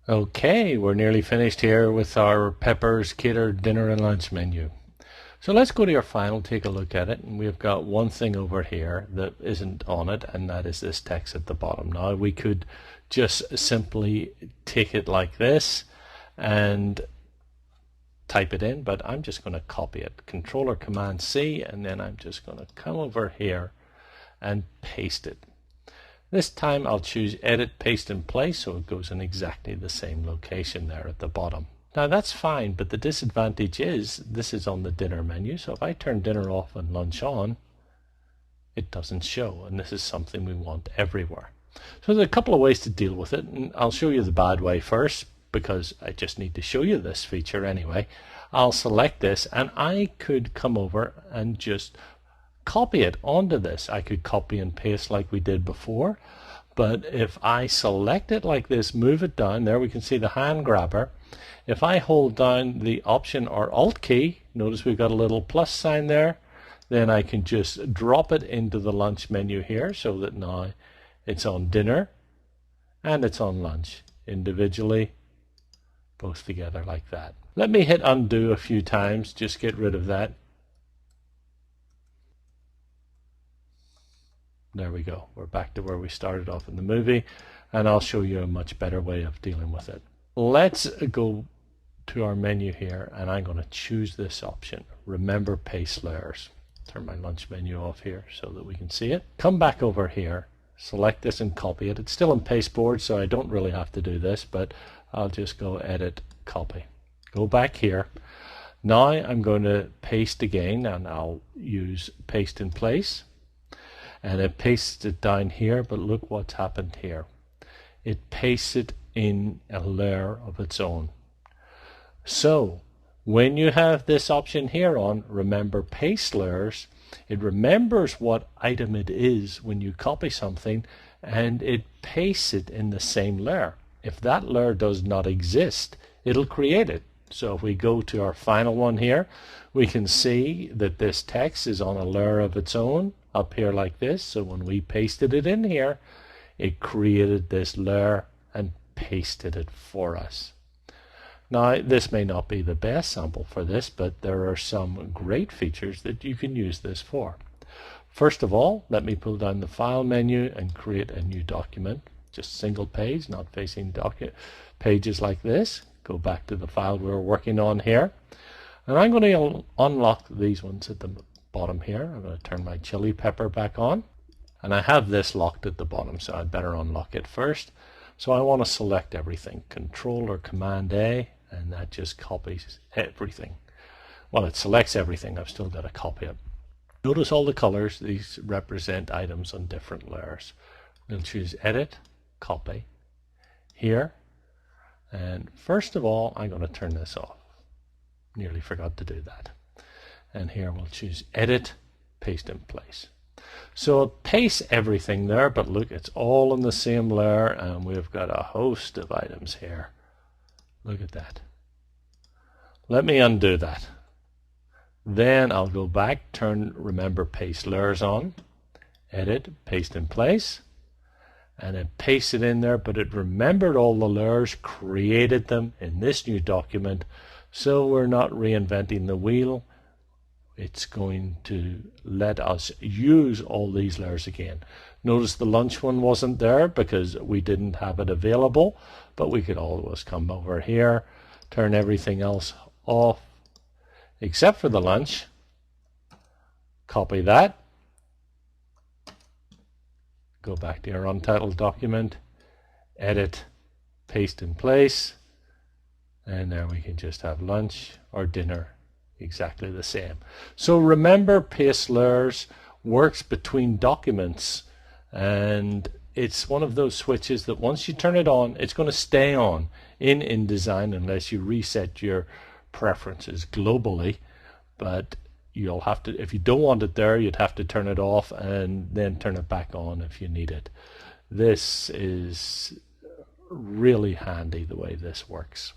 Okay, we're nearly finished here with our Pepper's Cater dinner and lunch menu. So let's go to your file, take a look at it, and we've got one thing over here that isn't on it, and that is this text at the bottom. Now we could just simply take it like this and type it in, but I'm just going to copy it. Control or Command C, and then I'm just going to come over here and paste it. This time I'll choose Edit Paste in Place, so it goes in exactly the same location there at the bottom. Now that's fine, but the disadvantage is this is on the dinner menu, so if I turn dinner off and lunch on, it doesn't show, and this is something we want everywhere. So there's a couple of ways to deal with it, and I'll show you the bad way first, because I just need to show you this feature anyway. I'll select this, and I could come over and just copy it onto this. I could copy and paste like we did before, but if I select it like this, move it down, there we can see the hand grabber. If I hold down the Option or Alt key, notice we've got a little plus sign there, then I can just drop it into the lunch menu here, so that now it's on dinner and it's on lunch individually, both together like that. Let me hit undo a few times, just get rid of that. There we go. We're back to where we started off in the movie, and I'll show you a much better way of dealing with it. Let's go to our menu here, and I'm going to choose this option, Remember Paste Layers. Turn my lunch menu off here so that we can see it. Come back over here, select this and copy it. It's still in pasteboard, so I don't really have to do this, but I'll just go Edit, Copy. Go back here. Now I'm going to paste again, and I'll use Paste in Place. And it pastes it down here, but look what's happened here. It pastes it in a layer of its own. So when you have this option here on Remember Paste Layers, it remembers what item it is when you copy something, and it pastes it in the same layer. If that layer does not exist, it'll create it. So if we go to our final one here, we can see that this text is on a layer of its own up here like this. So when we pasted it in here, it created this layer and pasted it for us. Now this may not be the best sample for this, but there are some great features that you can use this for. First of all, let me pull down the File menu and create a new document. Just single page, not facing pages like this. Go back to the file we're working on here. And I'm going to unlock these ones at the bottom here. I'm going to turn my chili pepper back on. And I have this locked at the bottom, so I'd better unlock it first. So I want to select everything. Control or Command A, and that just copies everything. Well, it selects everything. I've still got to copy it. Notice all the colors. These represent items on different layers. We'll choose Edit, Copy here. And first of all, I'm going to turn this off. Nearly forgot to do that. And here we'll choose Edit, Paste in Place. So it pastes everything there, but look, it's all in the same layer, and we've got a host of items here. Look at that. Let me undo that. Then I'll go back, turn Remember Paste Layers on, Edit, Paste in Place, and it pastes it in there, but it remembered all the layers, created them in this new document, so we're not reinventing the wheel. It's going to let us use all these layers again. Notice the lunch one wasn't there because we didn't have it available, but we could always come over here, turn everything else off except for the lunch, copy that, go back to your untitled document, Edit, Paste in Place, and there we can just have lunch or dinner exactly the same. So Remember Paste Layers works between documents, and it's one of those switches that once you turn it on, it's going to stay on in InDesign unless you reset your preferences globally. But you'll have to, if you don't want it there, you'd have to turn it off and then turn it back on if you need it. This is really handy the way this works.